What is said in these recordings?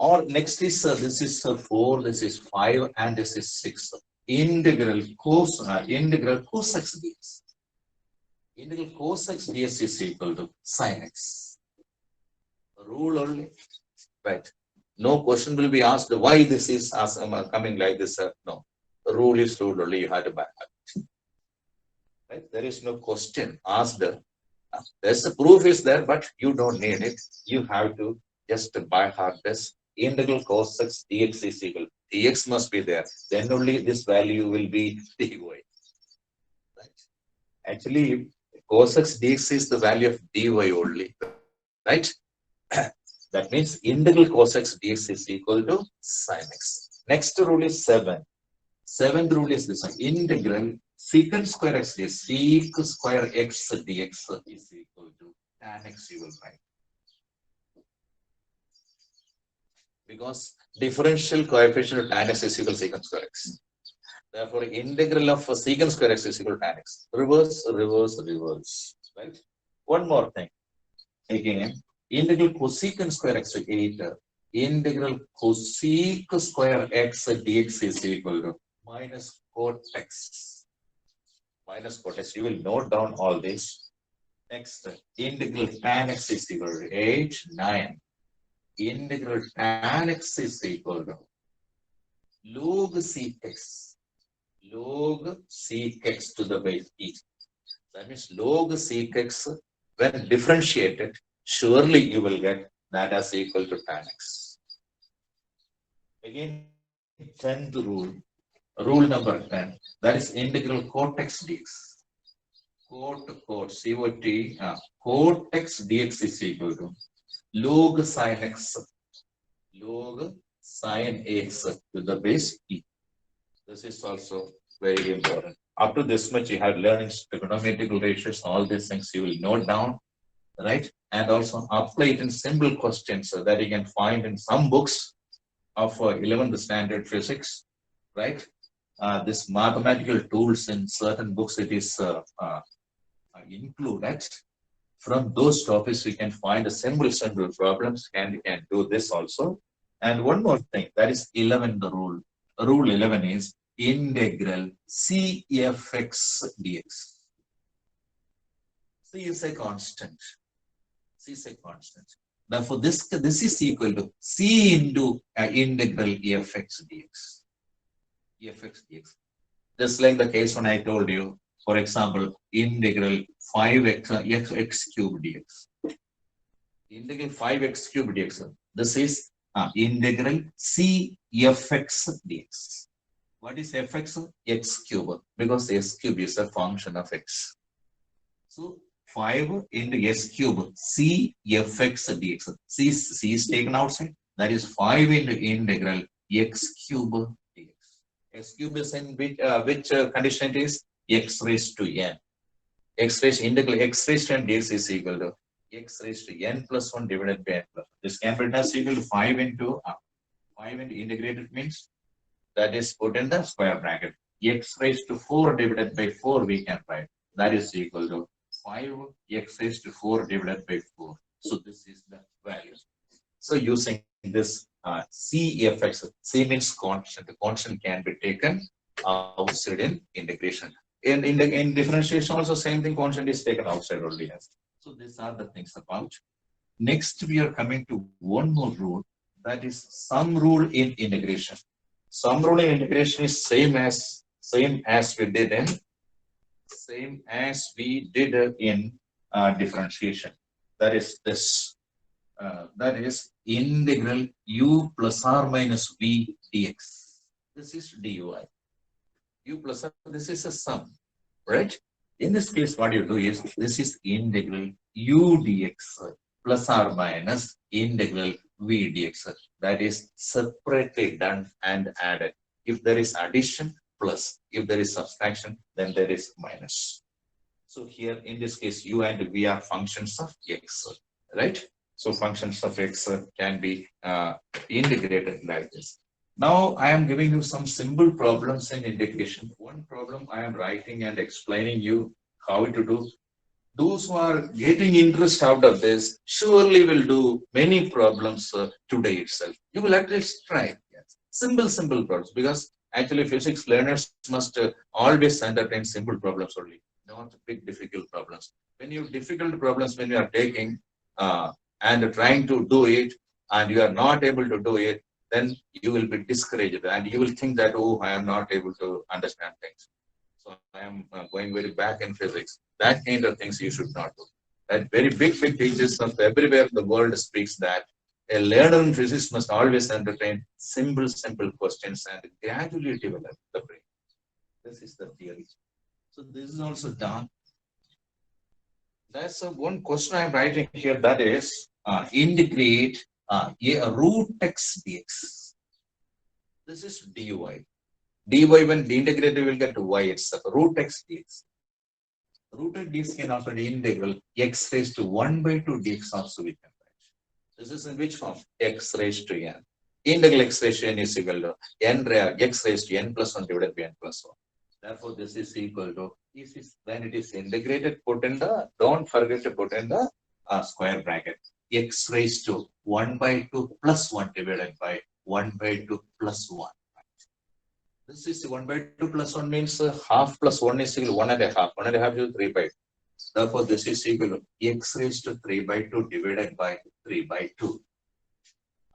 Or next is this is 4, this is 5, and this is 6. Integral cos x dx. Integral cos x dx is equal to sin x. Rule only, right? No question will be asked why this is as coming like this. No, the rule is rule only. You have to back up. Right? There is no question asked. There's the proof is there, but you don't need it. You have to just by heart this integral cos x dx is equal. Dx must be there. Then only this value will be dy. Right? Actually, cos x dx is the value of dy only. Right? That means integral cos x dx is equal to sin x. Next rule is 7. Seventh rule is this one. Integral secant square x dx. Sec square x dx is equal to tan x you will write. Because differential coefficient of tan x is equal to secant square x. Therefore, integral of secant square x is equal to tan x. Reverse, reverse, reverse. Right? One more thing. Again, integral cosecant square x to 8. Integral cosec square x dx is equal to minus cot x. Minus cot x. You will note down all this. Next, integral tan x is equal to 8, 9. Integral tan x is equal to log sec x. Log sec x to the base e. That means log sec x, when differentiated, surely you will get that as equal to tan x. Again, 10th rule. Rule number 10. That is integral cot x dx. Cot, cot x dx is equal to log sin x. Log sin x to the base e. This is also very important. Up to this much, you have learned trigonometrical ratios, all these things you will note down, right? And also apply it in simple questions that you can find in some books of 11th standard physics, right? This mathematical tools in certain books, it is included. From those topics, we can find a simple problems, and you can do this also. And one more thing, that is 11, the rule. Rule 11 is integral cfx dx. C is a constant. C is a constant. Therefore, this is equal to c into integral fx dx. Fx dx. Just like the case when I told you, for example, integral 5x x cube dx. Integral 5x cube dx. This is integral cfx dx. What is fx? X cube, because s cube is a function of x. So 5 into s cube cfx dx. C is taken outside. That is 5 into integral x cube dx. X cube is in which condition it is? X raised to n. Integral x raised to n dx is equal to x raised to n plus 1 divided by n plus 1. This can be written as equal to 5 into integrated means that is put in the square bracket. X raised to 4 divided by 4 we can write. That is equal to 5 x raised to 4 divided by 4. So this is the value. So using this cfx, c means constant. The constant can be taken outside in integration. In differentiation also same thing, constant is taken outside only. So these are the things about. Next we are coming to one more rule, that is sum rule in integration. Sum rule in integration is same as we did in differentiation. That is this. That is integral u plus r minus v dx. This is dy. U plus r, this is a sum, right? In this case, what you do is, this is integral u dx plus r minus integral v dx. That is separately done and added. If there is addition, plus. If there is subtraction, then there is minus. So here, in this case, u and v are functions of x, right? So functions of x can be integrated like this. Now I am giving you some simple problems in integration. One problem I am writing and explaining you how to do. those who are getting interest out of this surely will do many problems today itself. You will at least try. Yes. Simple problems, because actually physics learners must always entertain simple problems only, not big difficult problems. When you difficult problems, when you are taking and trying to do it, and you are not able to do it, then you will be discouraged and you will think that, oh, I am not able to understand things. So I am going very back in physics. That kind of things you should not do. That very big teachers of everywhere in the world speaks that a learner in physics must always entertain simple questions and gradually develop the brain. This is the theory. So this is also done. That's one question I'm writing here. That is integrate a root x dx. This is dy. Dy, when integrated, will get y itself. Root x dx. Root x dx can also be integral x raised to 1 by 2 dx also we can write. This is in which form? X raised to n. Integral x raised to n is equal to x raised to n plus 1 divided by n plus 1. Therefore, this is equal to, when it is integrated, put in the, don't forget to put in the square bracket. X raised to 1 by 2 plus 1 divided by 1 by 2 plus 1. This is 1 by 2 plus 1 means half plus 1 is equal to 1 and a half. 1 and a half is 3 by 2. Therefore, this is equal to x raised to 3 by 2 divided by 3 by 2.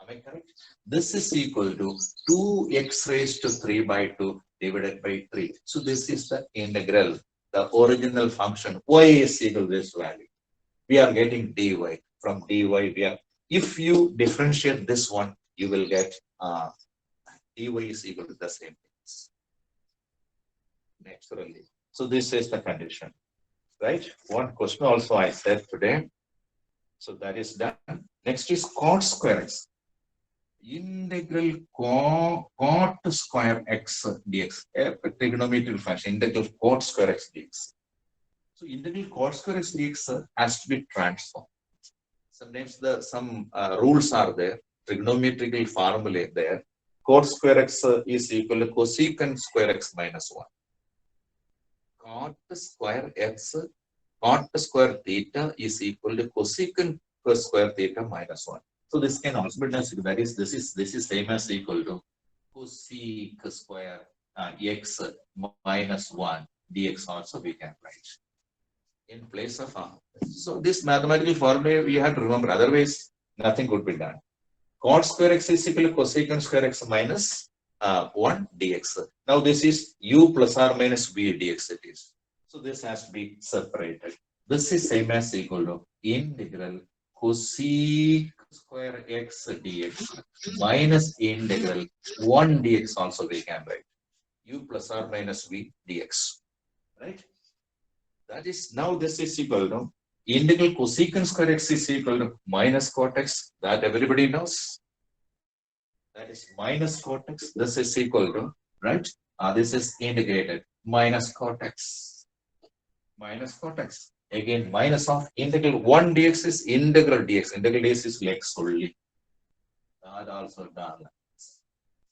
Am I correct? This is equal to 2x raised to 3 by 2 divided by 3. So this is the integral, the original function. Y is equal to this value. We are getting dy. From dy, if you differentiate this one, you will get dy is equal to the same things. Naturally. So this is the condition. Right? One question also I said today. So that is done. Next is cot square x. Integral cot square x dx. A trigonometric function. Integral cot square x dx. So integral cot square x dx has to be transformed. Sometimes some rules are there. Trigonometrical formula there. Cot square x is equal to cosecant square x minus 1. Cot square x, cot square theta is equal to cosecant square theta minus 1. So this can also be done. That is, this is same as equal to cosec square x minus 1 dx also we can write in place of so this mathematical formula we have to remember. Otherwise, nothing could be done. Cot square x is equal to cosecant square x minus 1 dx. Now this is u plus or minus v dx it is. So this has to be separated. This is same as equal to integral cosec square x dx minus integral 1 dx also we can write. U plus or minus v dx. Right? That is, now this is equal to integral cosecant square x is equal to minus cot x. That everybody knows. That is minus cot x. This is equal to, right? This is integrated minus cot x. Minus cot x. Again, minus of integral 1 dx is integral dx. Integral dx is x only. That also done.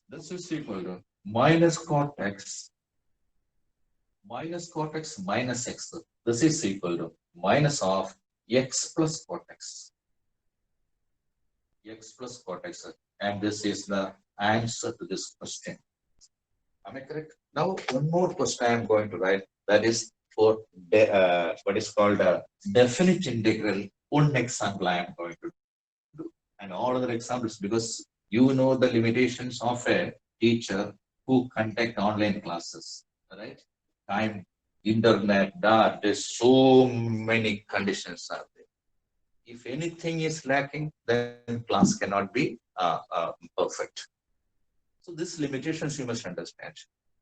This is equal to minus cot x. Minus cot x minus x. This is equal to minus of x plus cot x. X plus cot x. And this is the answer to this question. Am I correct? Now, one more question I am going to write. That is for what is called a definite integral. One example I am going to do. And all other examples, because you know the limitations of a teacher who conduct online classes. Right? Time, internet, there's so many conditions are there. If anything is lacking, then class cannot be perfect. So these limitations you must understand.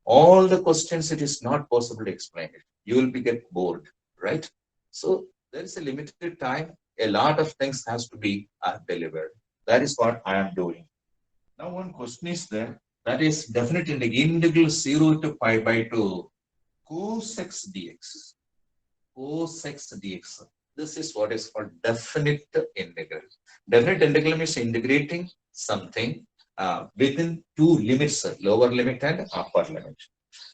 All the questions, it is not possible to explain it. You will be get bored, right? So there is a limited time. A lot of things has to be delivered. That is what I am doing. Now one question is there. That is definitely the integral 0 to pi by 2 cos x dx. Cos x dx. This is what is called definite integral. Definite integral means integrating something within two limits, lower limit and upper limit.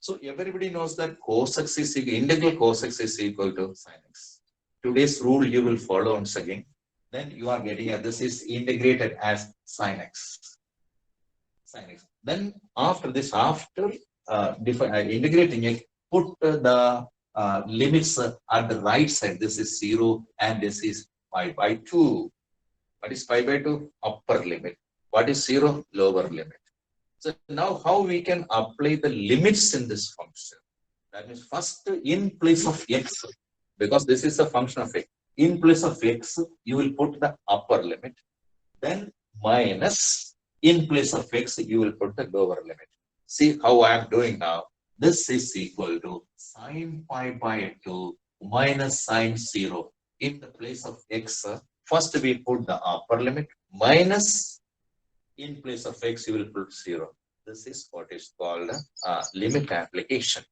So everybody knows that cos x is equal, integral cos x is equal to sin x. today's rule you will follow once again. Then you are getting this is integrated as sin x. Sin x. Then after this, after integrating it, put the limits at the right side. This is 0 and this is pi by 2. What is pi by 2? Upper limit. What is 0? Lower limit. So now how we can apply the limits in this function? That means first in place of x, because this is a function of x, in place of x, you will put the upper limit. Then minus, in place of x, you will put the lower limit. See how I am doing now. This is equal to sine pi by 2 minus sine 0. In the place of x, first we put the upper limit minus, in place of x, you will put 0. This is what is called limit application.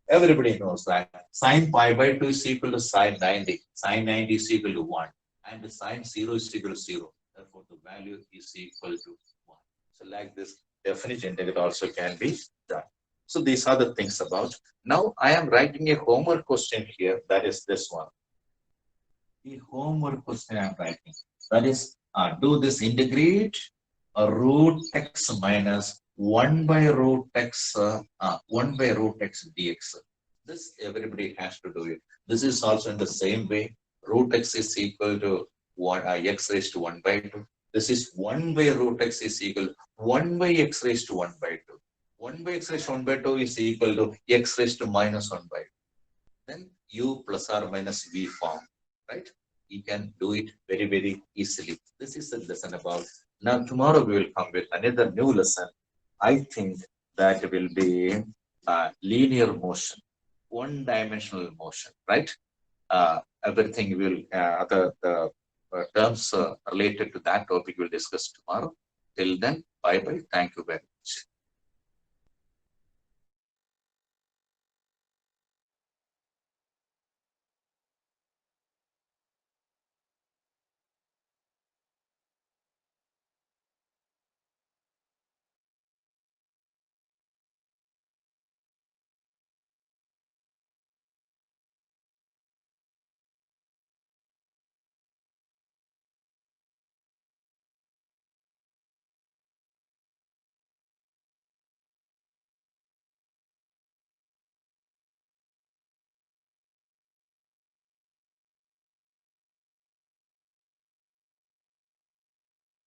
Everybody knows that sine pi by 2 is equal to sine 90. Sine 90 is equal to 1. And sine 0 is equal to 0. Therefore, the value is equal to 1. So like this, definite integral also can be done. So these are the things about. Now I am writing a homework question here. That is this one. The homework question I am writing. That is, do this integrate root x minus 1 by root x 1 by root x dx. This everybody has to do it. This is also in the same way. Root x is equal to 1 x raised to 1 by 2. This is 1 by root x is equal to 1 by x raised to 1 by 2. 1 by x raised to 1 by 2 is equal to x raised to minus 1 by 2. Then u plus or minus v form, right? You can do it very, very easily. This is the lesson about. Now, tomorrow we will come with another new lesson. I think that will be linear motion, one-dimensional motion, right? Everything will, the terms related to that topic we'll discuss tomorrow. Till then, bye-bye. Thank you very much.